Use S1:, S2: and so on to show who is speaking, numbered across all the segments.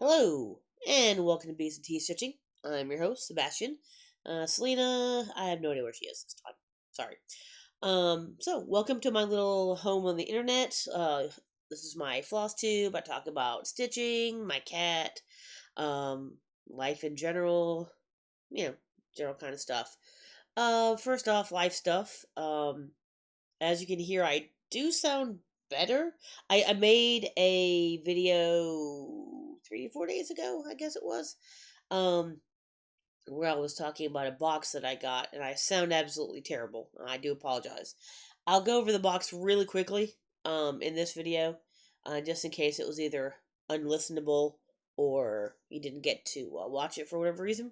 S1: Hello, and welcome to Bees and Tea Stitching. I'm your host, Sebastian. Selena, I have no idea where she is this time. Sorry. So welcome to my little home on the internet. This is my floss tube. I talk about stitching, my cat, life in general, general kind of stuff. First off, life stuff. As you can hear, I do sound better. I made a video 3 or 4 days ago, I guess it was, um, where I was talking about a box that I got, and I sound absolutely terrible. I do apologize. I'll go over the box really quickly, in this video, just in case it was either unlistenable or you didn't get to watch it for whatever reason.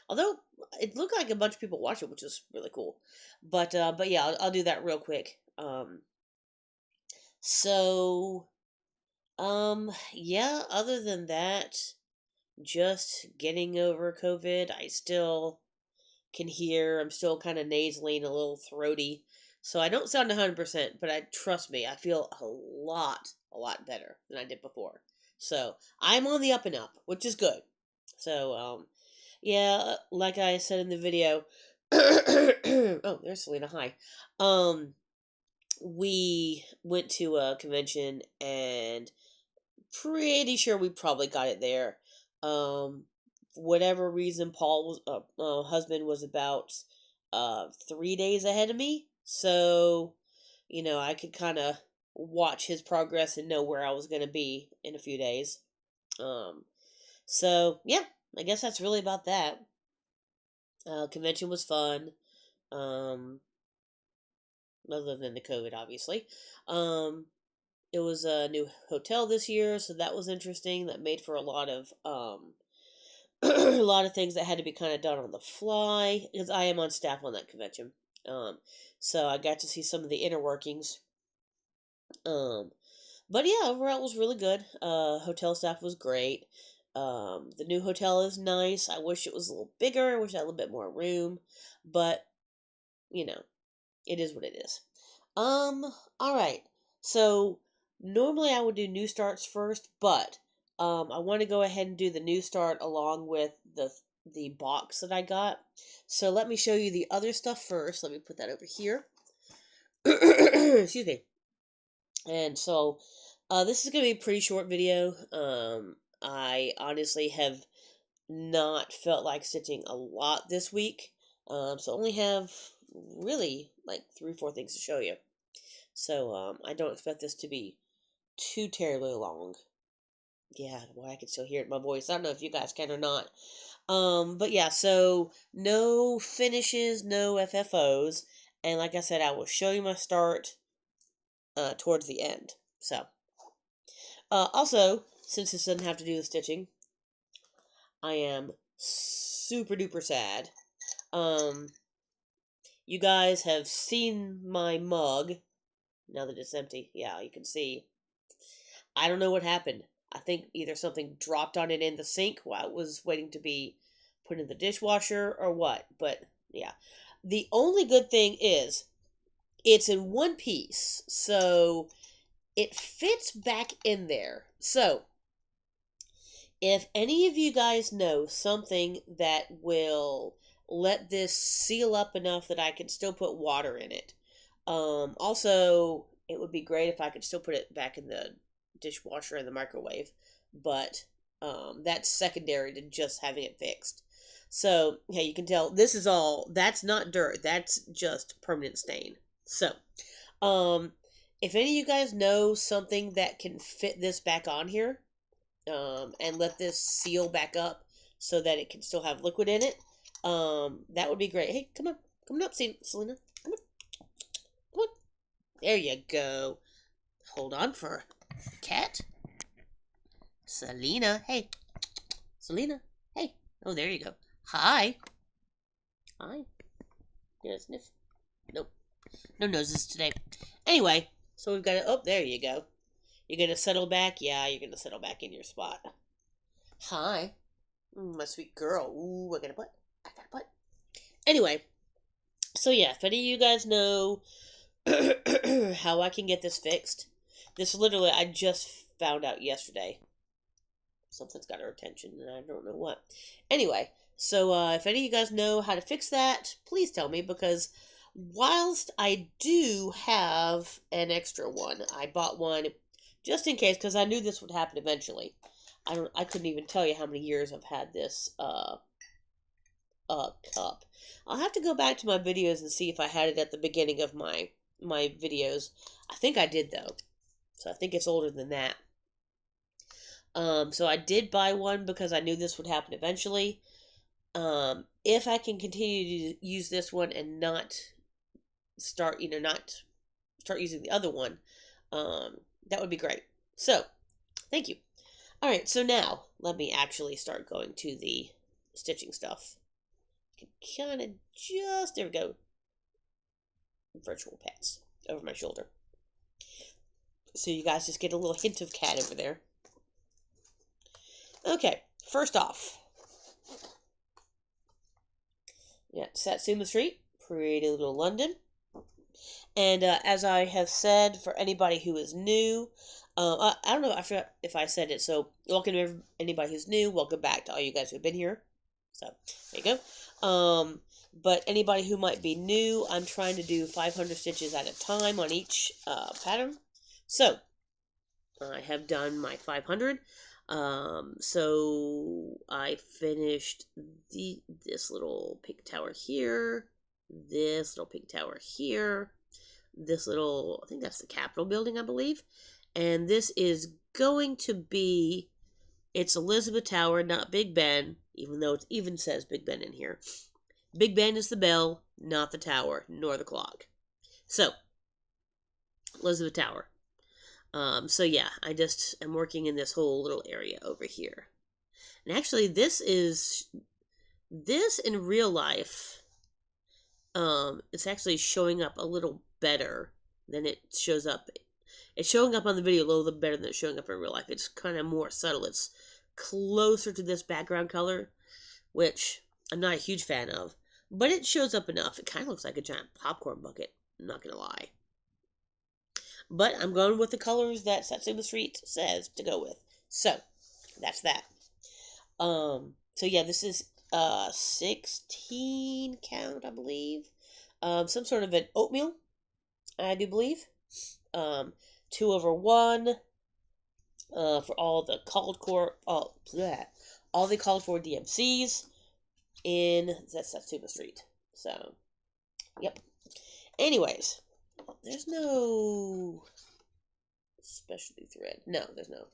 S1: Although it looked like a bunch of people watched it, which was really cool. But yeah, I'll do that real quick. So yeah. Other than that, just getting over COVID. I still can hear. I'm still kind of nasally and a little throaty, so I don't sound 100%. But trust me, I feel a lot better than I did before. So I'm on the up and up, which is good. So yeah, like I said in the video. Oh, there's Selena. Hi. Um, we went to a convention and pretty sure we probably got it there. For whatever reason, Paul was husband was about 3 days ahead of me, so I could kind of watch his progress and know where I was gonna be in a few days. Um, so yeah, I guess that's really about that. Convention was fun. Um, other than the COVID, obviously. Um, it was a new hotel this year, so that was interesting. That made for a lot of a lot of things that had to be kind of done on the fly because I am on staff on that convention. Um, so I got to see some of the inner workings. Um, but yeah, overall it was really good. Hotel staff was great. The new hotel is nice. I wish it was a little bigger. I wish I had a little bit more room, but you know, it is what it is. All right. So normally I would do new starts first, but I want to go ahead and do the new start along with the box that I got. So let me show you the other stuff first. Let me put that over here. Excuse me. And so this is going to be a pretty short video. I honestly have not felt like stitching a lot this week. So only have really like 3 or 4 things to show you. So I don't expect this to be too terribly long. Yeah, well, I can still hear it in my voice. I don't know if you guys can or not. But yeah, so no finishes, no FFOs, and like I said, I will show you my start towards the end. So also, since this doesn't have to do with stitching, I am super duper sad. Um, you guys have seen my mug. Now that it's empty, yeah, you can see. I don't know what happened. I think either something dropped on it in the sink while it was waiting to be put in the dishwasher or what. But yeah. The only good thing is it's in one piece. So it fits back in there. So if any of you guys know something that will let this seal up enough that I can still put water in it. Also, it would be great if I could still put it back in the dishwasher and the microwave, but that's secondary to just having it fixed. So, yeah, you can tell this is all, that's not dirt, that's just permanent stain. So, if any of you guys know something that can fit this back on here, and let this seal back up so that it can still have liquid in it, that would be great. Hey, come on. Come on up, Selena. Come on. Come on. There you go. Hold on for cat. Selena. Hey. Selena. Hey. Oh, there you go. Hi. Hi. Get a sniff. Nope. No noses today. Anyway, so we've got it. Oh, there you go. You're going to settle back? Yeah, you're going to settle back in your spot. Hi. My sweet girl. Ooh, I got a butt. I got a butt. Anyway, so yeah, if any of you guys know how I can get this fixed, this literally I just found out yesterday. Something's got her attention, and I don't know what. Anyway, so if any of you guys know how to fix that, please tell me, because whilst I do have an extra one, I bought one just in case, because I knew this would happen eventually. I couldn't even tell you how many years I've had this cup. I'll have to go back to my videos and see if I had it at the beginning of my videos. I think I did, though. So I think it's older than that. So I did buy one because I knew this would happen eventually. If I can continue to use this one and not start using the other one, that would be great. So, thank you. All right, so now let me actually start going to the stitching stuff. Kind of there we go. Virtual pets over my shoulder. So you guys just get a little hint of cat over there. Okay, first off, we got Satsuma Street, Pretty Little London. And as I have said, for anybody who is new, I don't know if I said it, so welcome to anybody who's new. Welcome back to all you guys who've been here. So, there you go. But anybody who might be new, I'm trying to do 500 stitches at a time on each pattern. So, I have done my 500. So I finished this little pink tower here, this little pink tower here, this little, I think that's the Capitol building, I believe. And this is going to be, it's Elizabeth Tower, not Big Ben, even though it even says Big Ben in here. Big Ben is the bell, not the tower, nor the clock. So, Elizabeth Tower. So yeah, I just am working in this whole little area over here. And actually, this in real life, it's actually showing up a little better than it shows up. It's showing up on the video a little bit better than it's showing up in real life. It's kind of more subtle. It's closer to this background color, which I'm not a huge fan of. But it shows up enough. It kind of looks like a giant popcorn bucket, I'm not going to lie. But I'm going with the colors that Satsuma Street says to go with. So, that's that. So yeah, this is 16 count, I believe. Some sort of an oatmeal, I do believe. 2/1. For all the called for DMCs in Satsuma Street. So, yep. Anyways, there's no specialty thread. No, there's no.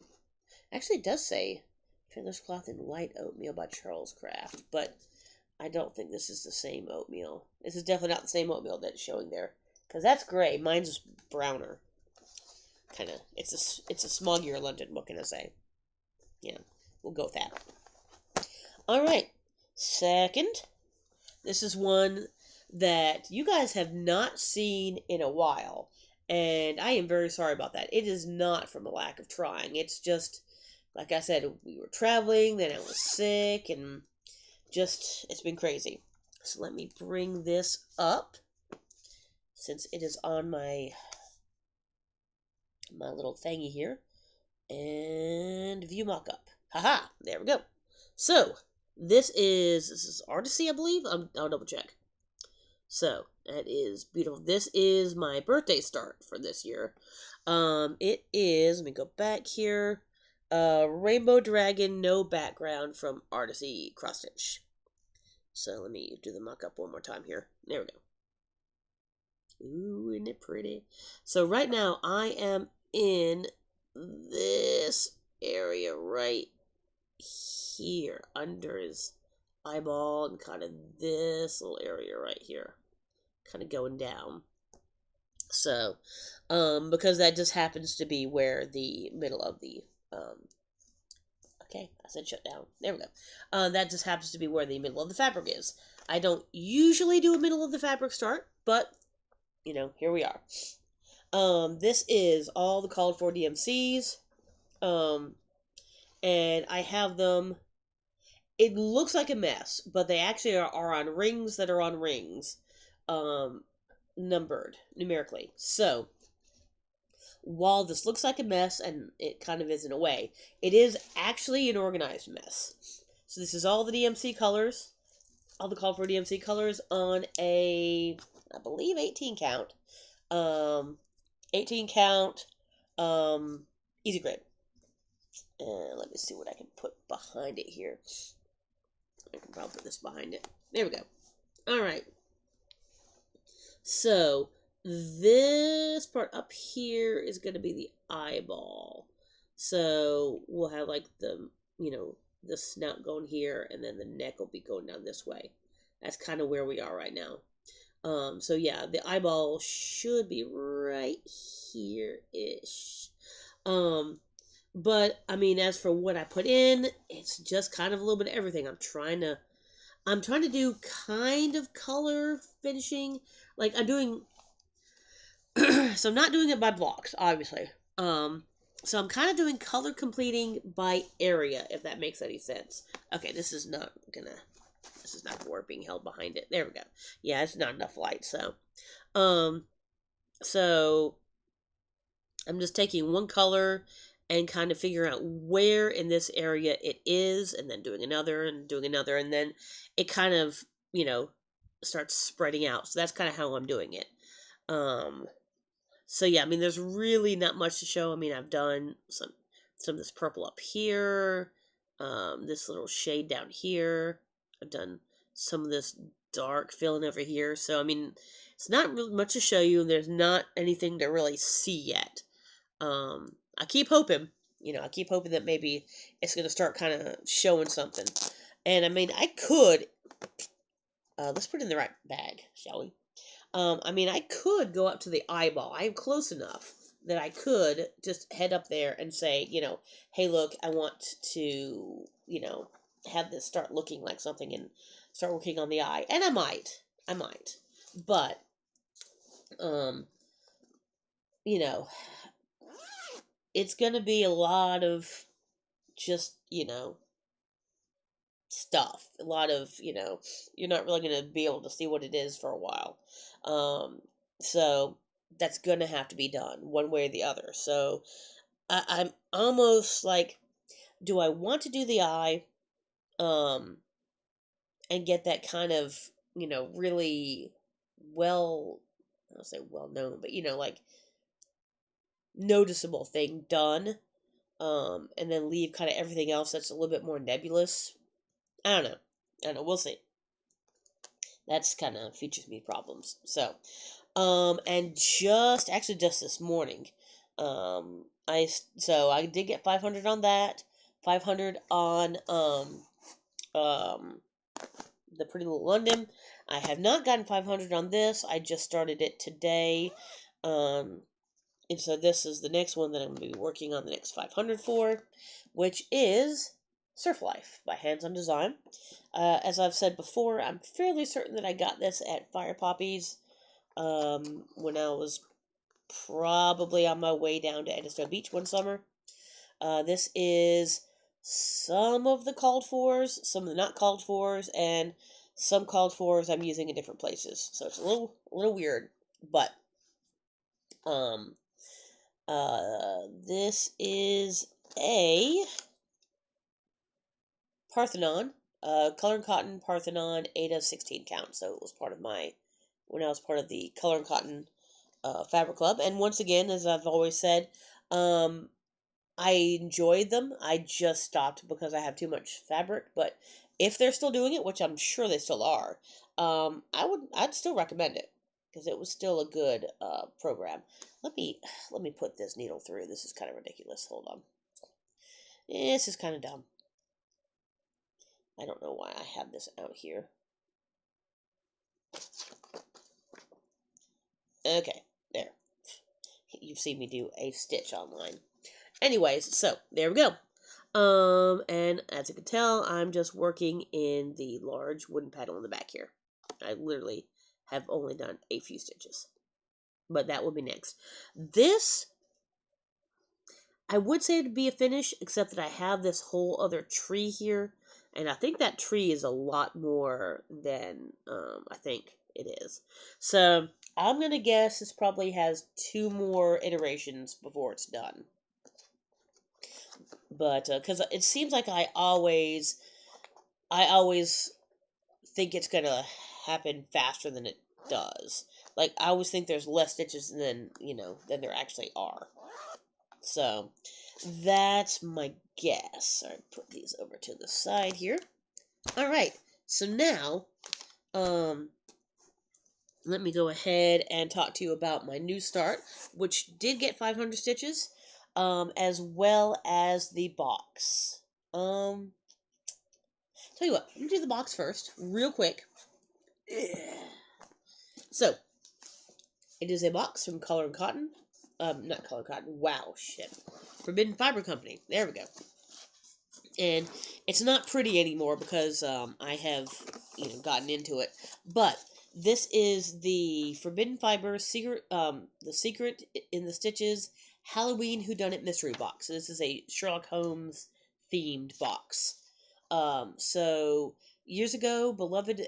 S1: Actually, it does say Fiddler's Cloth in Light Oatmeal by Charles Craft, but I don't think this is the same oatmeal. This is definitely not the same oatmeal that's showing there, because that's gray. Mine's browner. Kind of. It's a smoggier London. What can I say? Yeah, we'll go with that. All right. Second, this is one that you guys have not seen in a while, and I am very sorry about that. It is not from a lack of trying. It's just, like I said, we were traveling, then I was sick, and just, it's been crazy. So let me bring this up, since it is on my little thingy here, and view mock-up. Haha, there we go. So, this is Artcy, I believe. I'll double check. So, that is beautiful. This is my birthday start for this year. It is, let me go back here, Rainbow Dragon, no background from Artcy Cross Stitch. So, let me do the mock-up one more time here. There we go. Ooh, isn't it pretty? So, right now, I am in this area right here, under his eyeball, and kind of this little area right here, kind of going down. So, because that just happens to be where the middle of the, okay, I said shut down. There we go. That just happens to be where the middle of the fabric is. I don't usually do a middle of the fabric start, but, you know, here we are. This is all the called for DMCs. And I have them, it looks like a mess, but they actually are on rings that are on rings, numbered numerically. So, while this looks like a mess, and it kind of is in a way, it is actually an organized mess. So this is all the DMC colors, all the called for DMC colors on a, I believe, 18 count. 18 count, easy grid. And let me see what I can put behind it here. I can probably put this behind it. There we go. Alright. So, this part up here is going to be the eyeball. So, we'll have like the, the snout going here, and then the neck will be going down this way. That's kind of where we are right now. So yeah, the eyeball should be right here-ish. But, I mean, as for what I put in, it's just kind of a little bit of everything. I'm trying to do kind of color finishing. Like, I'm doing, so I'm not doing it by blocks, obviously. So I'm kind of doing color completing by area, if that makes any sense. Okay, this is not board being held behind it. There we go. Yeah, it's not enough light, so. So I'm just taking one color and kind of figuring out where in this area it is, and then doing another, and then it kind of, starts spreading out. So that's kind of how I'm doing it. So yeah, I mean, there's really not much to show. I mean, I've done some of this purple up here, this little shade down here. I've done some of this dark filling over here. So, I mean, it's not really much to show you. There's not anything to really see yet. I keep hoping, that maybe it's going to start kind of showing something. And, I mean, I could, let's put it in the right bag, shall we? I mean, I could go up to the eyeball. I am close enough that I could just head up there and say, hey, look, I want to, have this start looking like something and start working on the eye. And I might. But, it's going to be a lot of just, stuff. A lot of, you're not really going to be able to see what it is for a while. So that's going to have to be done one way or the other. So I'm almost like, do I want to do the eye, and get that kind of, really well, I don't say well known, but, like noticeable thing done, and then leave kind of everything else that's a little bit more nebulous. I don't know. We'll see. That's kind of features me problems. So, and just this morning, I did get 500 on that, 500 on the Pretty Little London. I have not gotten 500 on this. I just started it today, and so this is the next one that I'm going to be working on the next 500 for, which is Surf Life by Hands On Design. As I've said before, I'm fairly certain that I got this at Fire Poppies when I was probably on my way down to Edisto Beach one summer. This is some of the called fors, some of the not called fors, and some called fors I'm using in different places. So it's a little weird, but this is a Parthenon, Color and Cotton Parthenon 8 of 16 count. So it was part of when I was part of the Color and Cotton Fabric Club. And once again, as I've always said, I enjoyed them. I just stopped because I have too much fabric. But if they're still doing it, which I'm sure they still are, I'd still recommend it because it was still a good program. Let me put this needle through. This is kind of ridiculous. Hold on. This is kind of dumb. I don't know why I have this out here. Okay, there. You've seen me do a stitch online. Anyways, so there we go. And as you can tell, I'm just working in the large wooden paddle in the back here. I literally have only done a few stitches, but that will be next. This, I would say it'd be a finish, except that I have this whole other tree here, and I think that tree is a lot more than I think it is. So I'm gonna guess this probably has 2 more iterations before it's done. But because it seems like I always think it's gonna happen faster than it does. Like I always think there's less stitches than there actually are. So that's my guess. I put these over to the side here. All right. So now, um, let me go ahead and talk to you about my new start, which did get 500 stitches, as well as the box. Tell you what, let me do the box first, real quick. So, it is a box from Color and Cotton. Not Color and Cotton. Wow, shit. Forbidden Fiber Company. There we go. And it's not pretty anymore because I have gotten into it. But this is the Forbidden Fiber secret, the Secret in the Stitches Halloween Whodunit mystery box. So this is a Sherlock Holmes themed box. So years ago, beloved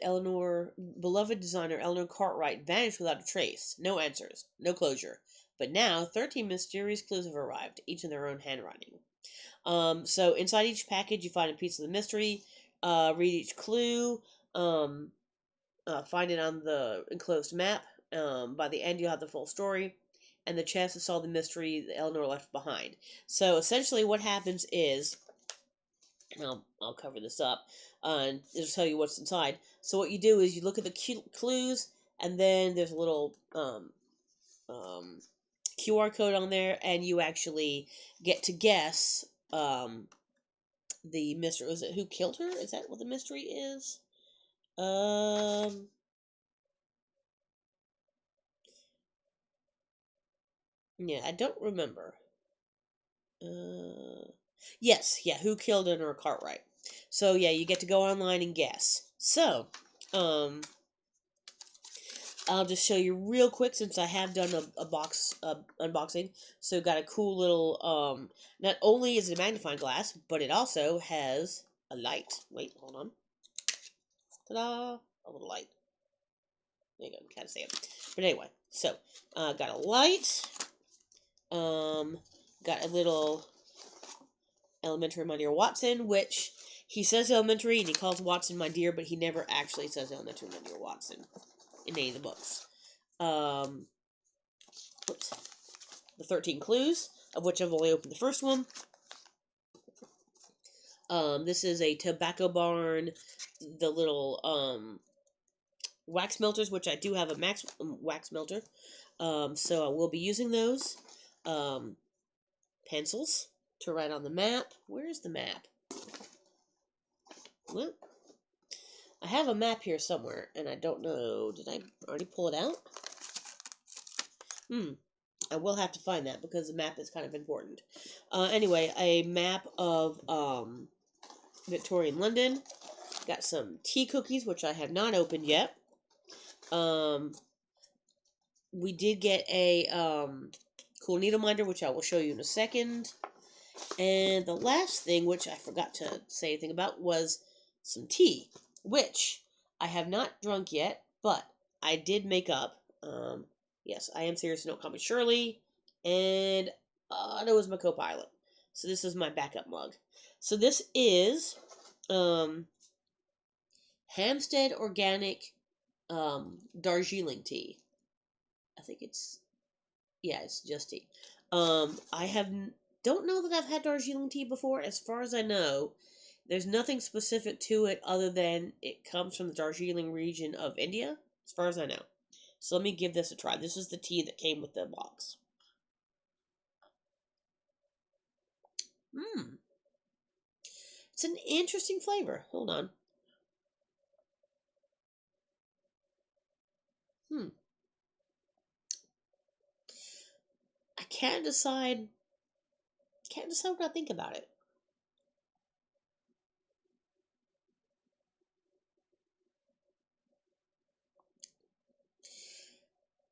S1: designer Eleanor Cartwright vanished without a trace. No answers, no closure. But now, 13 mysterious clues have arrived, each in their own handwriting. So inside each package, you find a piece of the mystery. Read each clue. Find it on the enclosed map. By the end, you'll have the full story and the chance to solve the mystery that Eleanor left behind. So essentially, what happens is, and I'll cover this up and it'll tell you what's inside. So what you do is you look at the clues, and then there's a little QR code on there, and you actually get to guess the mystery. Was it who killed her? Is that what the mystery is? Yeah, I don't remember. Yes, yeah, who killed Eleanor Cartwright? So yeah, you get to go online and guess. So, I'll just show you real quick since I have done a box unboxing. So got a cool little not only is it a magnifying glass, but it also has a light. Wait, hold on. Ta-da! A little light. There you go, can't see it. But anyway, so got a light. Got a little elementary my dear Watson, which he says elementary and he calls Watson my dear, but he never actually says elementary my dear Watson in any of the books. Whoops. The 13 clues, of which I've only opened the first one. This is a Tobacco Barn, the little wax melters, which I do have a wax melter. So I will be using those. Pencils to write on the map. Where's the map? Well, I have a map here somewhere, and I don't know. Did I already pull it out? I will have to find that because the map is kind of important. Anyway, a map of Victorian London. Got some tea cookies, which I have not opened yet. We did get a cool needle minder, which I will show you in a second. And the last thing, which I forgot to say anything about, was some tea, which I have not drunk yet, but I did make up. Yes, I am serious, don't call me Shirley, and Otto is my co-pilot. So this is my backup mug. So this is Hampstead Organic Darjeeling tea. I think it's just tea. Don't know that I've had Darjeeling tea before. As far as I know, there's nothing specific to it other than it comes from the Darjeeling region of India, as far as I know. So let me give this a try. This is the tea that came with the box. It's an interesting flavor. Hold on. I can't decide what I think about it.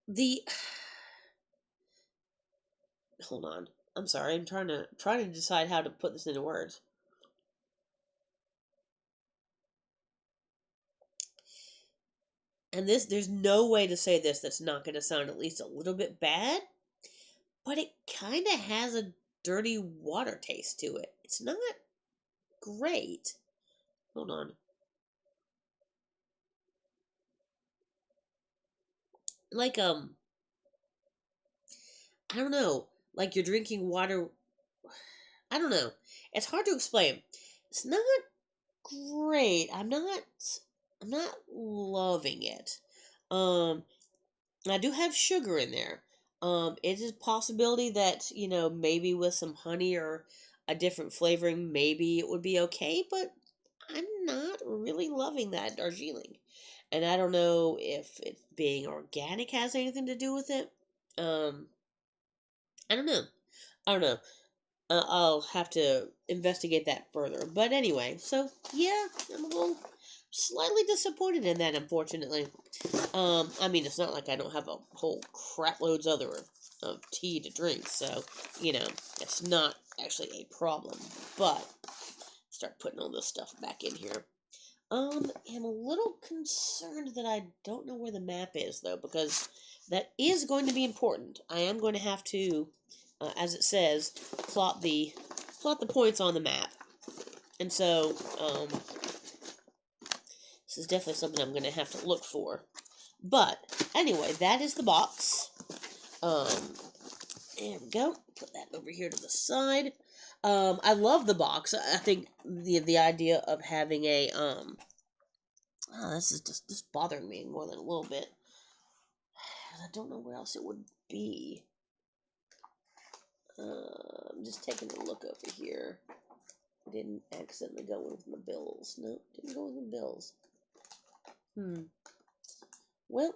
S1: The Hold on. I'm sorry. I'm trying to decide how to put this into words. And this, there's no way to say this that's not going to sound at least a little bit bad, but it kind of has a dirty water taste to it. It's not great. Hold on. Like, I don't know. Like you're drinking water. I don't know. It's hard to explain. It's not great. I'm not loving it. Um I do have sugar in there. It is a possibility that, maybe with some honey or a different flavoring, maybe it would be okay, but I'm not really loving that Darjeeling. And I don't know if it being organic has anything to do with it. Um, I don't know. I don't know. I'll have to investigate that further. But anyway, so yeah, I'm a little slightly disappointed in that, unfortunately. I mean, it's not like I don't have a whole crap loads other of tea to drink, so it's not actually a problem. But start putting all this stuff back in here. I'm a little concerned that I don't know where the map is though, because that is going to be important. I am going to have to, as it says, plot the points on the map, and so this is definitely something I'm going to have to look for. But anyway, that is the box. There we go. Put that over here to the side. I love the box. I think the idea of having a this is just bothering me more than a little bit. I don't know where else it would be. I'm just taking a look over here. I didn't accidentally go in with my bills. No, didn't go with my bills. Well,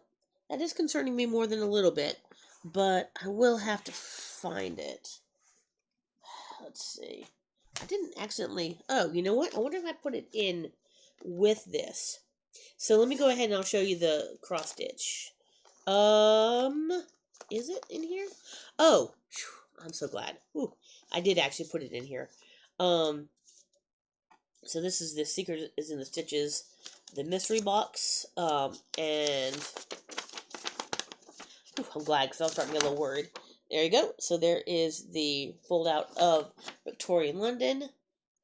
S1: that is concerning me more than a little bit, but I will have to find it. Let's see. I didn't accidentally... Oh, you know what? I wonder if I put it in with this. So let me go ahead and I'll show you the cross stitch. Is it in here? Oh, I'm so glad. Ooh, I did actually put it in here. So this is the secret is in the stitches, the mystery box, and I'm glad because I was starting to get a little worried. There you go. So there is the fold out of Victorian London,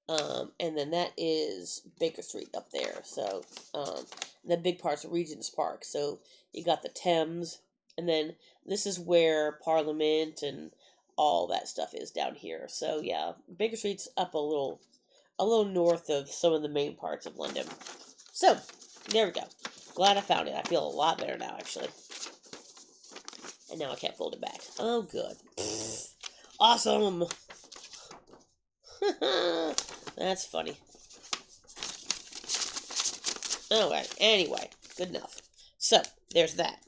S1: and then that is Baker Street up there. So the big part's Regent's Park. So you got the Thames, and then this is where Parliament and all that stuff is down here. So yeah, Baker Street's up a little north of some of the main parts of London. So there we go. Glad I found it. I feel a lot better now, actually. And now I can't fold it back. Oh, good. Awesome. That's funny. Alright, anyway, good enough. So, there's that.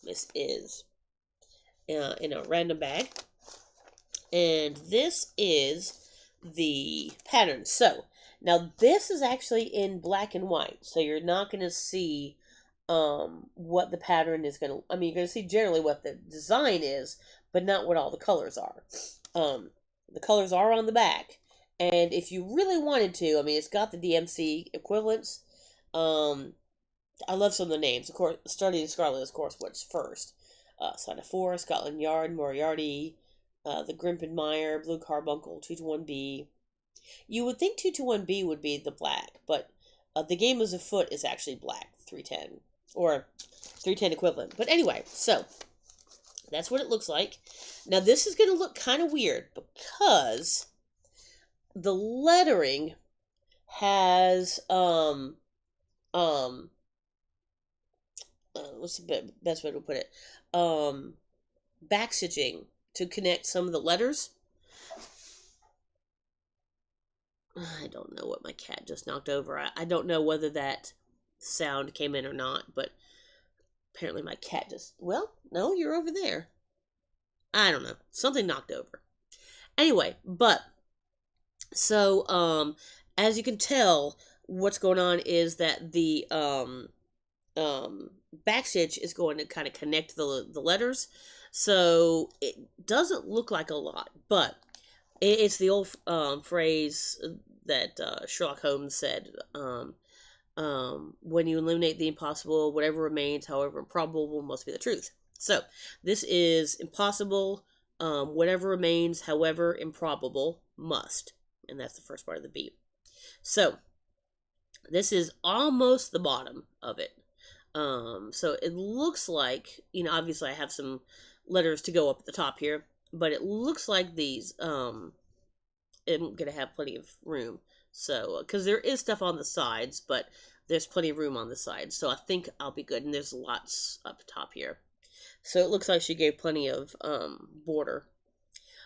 S1: This is in a random bag. And this is the pattern. So, now this is actually in black and white. So, you're not going to see what the pattern is going to... I mean, you're going to see generally what the design is, but not what all the colors are. The colors are on the back. And if you really wanted to, I mean, it's got the DMC equivalents. I love some of the names. Of course, Starting Scarlet is, of course, what's first. Sign of Forest, Scotland Yard, Moriarty, the Grimpenmire, Blue Carbuncle, 221B. You would think 221B would be the black, but the Game is Afoot is actually black, 310. Or 310 equivalent. But anyway, so that's what it looks like. Now, this is going to look kind of weird because the lettering has what's the best way to put it? Backstitching to connect some of the letters. I don't know what my cat just knocked over. I don't know whether that sound came in or not, but apparently my cat just... Well, no, you're over there. I don't know. Something knocked over. Anyway, but... So, as you can tell, what's going on is that the backstitch is going to kind of connect the letters. So, it doesn't look like a lot, but it's the old phrase that Sherlock Holmes said, When you eliminate the impossible, whatever remains, however improbable, must be the truth. So, this is impossible, whatever remains, however improbable, must. And that's the first part of the beat. So, this is almost the bottom of it. So it looks like, obviously I have some letters to go up at the top here, but it looks like these, I'm going to have plenty of room. So, because there is stuff on the sides, but there's plenty of room on the sides. So I think I'll be good. And there's lots up top here. So it looks like she gave plenty of border.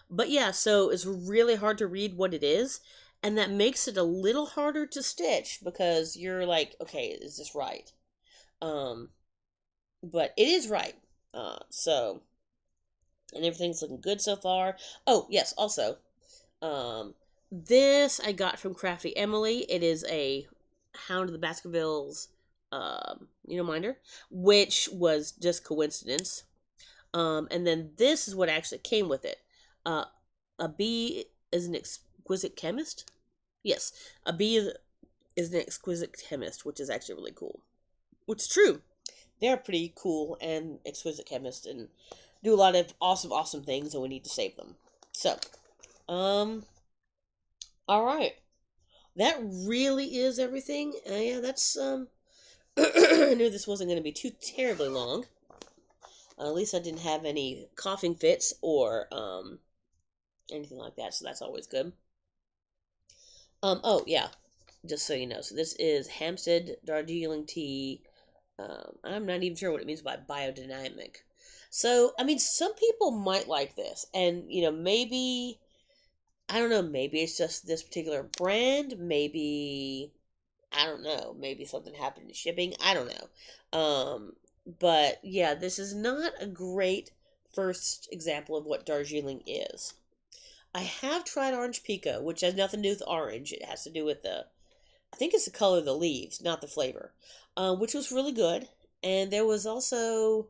S1: But yeah, so it's really hard to read what it is. And that makes it a little harder to stitch because you're like, okay, is this right? But it is right. So, and everything's looking good so far. Oh, yes, also, um, this I got from Crafty Emily. It is a Hound of the Baskervilles, minder, which was just coincidence. And then this is what actually came with it. Uh, a bee is an exquisite chemist. Yes, a bee is an exquisite chemist, which is actually really cool. Which is true. They're pretty cool and exquisite chemists and do a lot of awesome, awesome things, and we need to save them. So, all right. That really is everything. Yeah, that's, I knew this wasn't going to be too terribly long. At least I didn't have any coughing fits or, anything like that, so that's always good. Oh, yeah. Just so you know. So this is Hampstead Darjeeling tea. I'm not even sure what it means by biodynamic. So, I mean, some people might like this, and maybe I don't know. Maybe it's just this particular brand. Maybe I don't know. Maybe something happened in shipping. I don't know. But yeah, this is not a great first example of what Darjeeling is. I have tried Orange Pico, which has nothing to do with orange. It has to do with I think it's the color of the leaves, not the flavor, which was really good. And there was another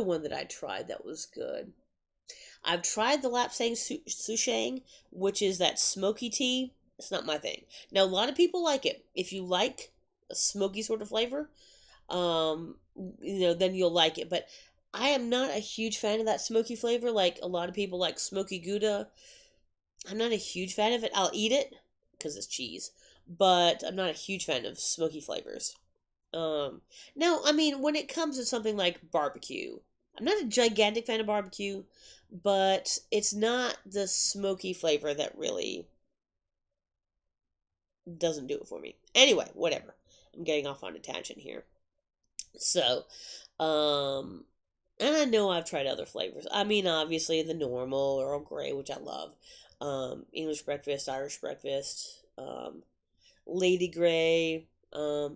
S1: one that I tried that was good. I've tried the Lapsang Souchang, which is that smoky tea. It's not my thing. Now, a lot of people like it. If you like a smoky sort of flavor, then you'll like it. But I am not a huge fan of that smoky flavor. Like a lot of people like smoky Gouda. I'm not a huge fan of it. I'll eat it because it's cheese, but I'm not a huge fan of smoky flavors. Now, I mean, when it comes to something like barbecue, I'm not a gigantic fan of barbecue, but it's not the smoky flavor that really doesn't do it for me. Anyway, whatever. I'm getting off on a tangent here. So, and I know I've tried other flavors. I mean, obviously the normal Earl Grey, which I love. English breakfast, Irish breakfast, Lady Grey. I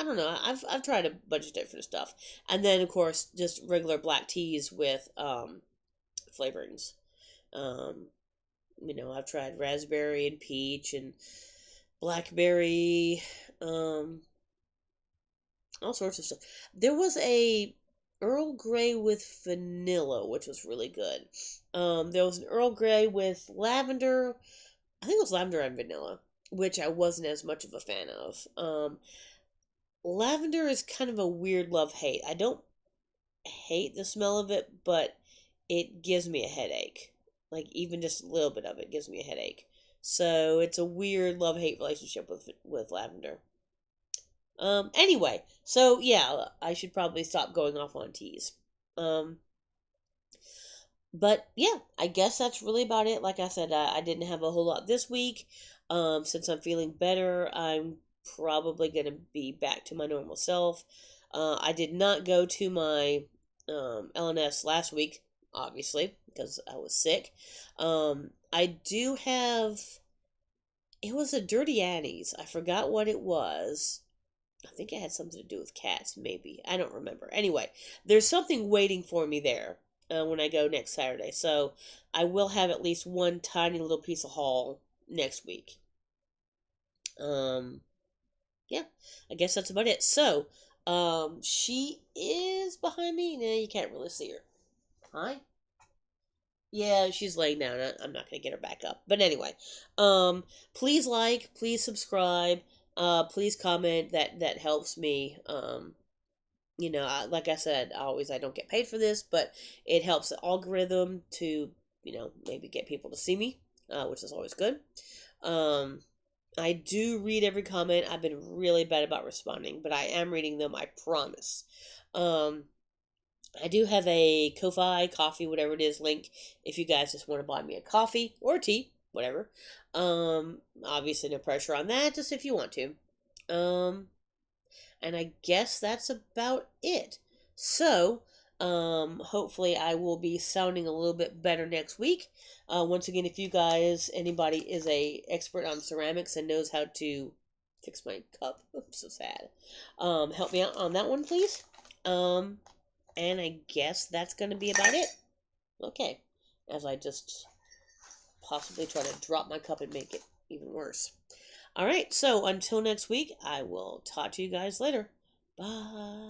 S1: don't know. I've tried a bunch of different stuff, and then of course just regular black teas with flavorings. Um, I've tried raspberry and peach and blackberry, um, all sorts of stuff. There was a Earl Grey with vanilla, which was really good. There was an Earl Grey with lavender. I think it was lavender and vanilla, which I wasn't as much of a fan of. Lavender is kind of a weird love hate. I don't hate the smell of it, but it gives me a headache. Like even just a little bit of it gives me a headache. So it's a weird love hate relationship with lavender. Anyway, so yeah, I should probably stop going off on teas. Um, but yeah, I guess that's really about it. Like I said, I didn't have a whole lot this week. Since I'm feeling better, I'm probably gonna be back to my normal self. I did not go to my LNS last week, obviously, because I was sick. I do have. It was a Dirty Annie's. I forgot what it was. I think it had something to do with cats, maybe. I don't remember. Anyway, there's something waiting for me there when I go next Saturday. So I will have at least one tiny little piece of haul next week. Yeah, I guess that's about it. So, she is behind me. Nah, you can't really see her. Hi? Yeah, she's laying down. I'm not gonna get her back up. But anyway, please like, please subscribe. please comment. That helps me. Like I said, I don't get paid for this, but it helps the algorithm to, maybe get people to see me, which is always good. Um, I do read every comment. I've been really bad about responding, but I am reading them, I promise. Um, I do have a Ko-Fi, coffee, whatever it is, link if you guys just want to buy me a coffee or tea, whatever. Obviously no pressure on that, just if you want to. Um, and I guess that's about it. So, hopefully I will be sounding a little bit better next week. Once again, if you guys, anybody is a expert on ceramics and knows how to fix my cup, I'm so sad. Help me out on that one, please. And I guess that's going to be about it. Okay, as I just possibly try to drop my cup and make it even worse. All right, so until next week, I will talk to you guys later. Bye.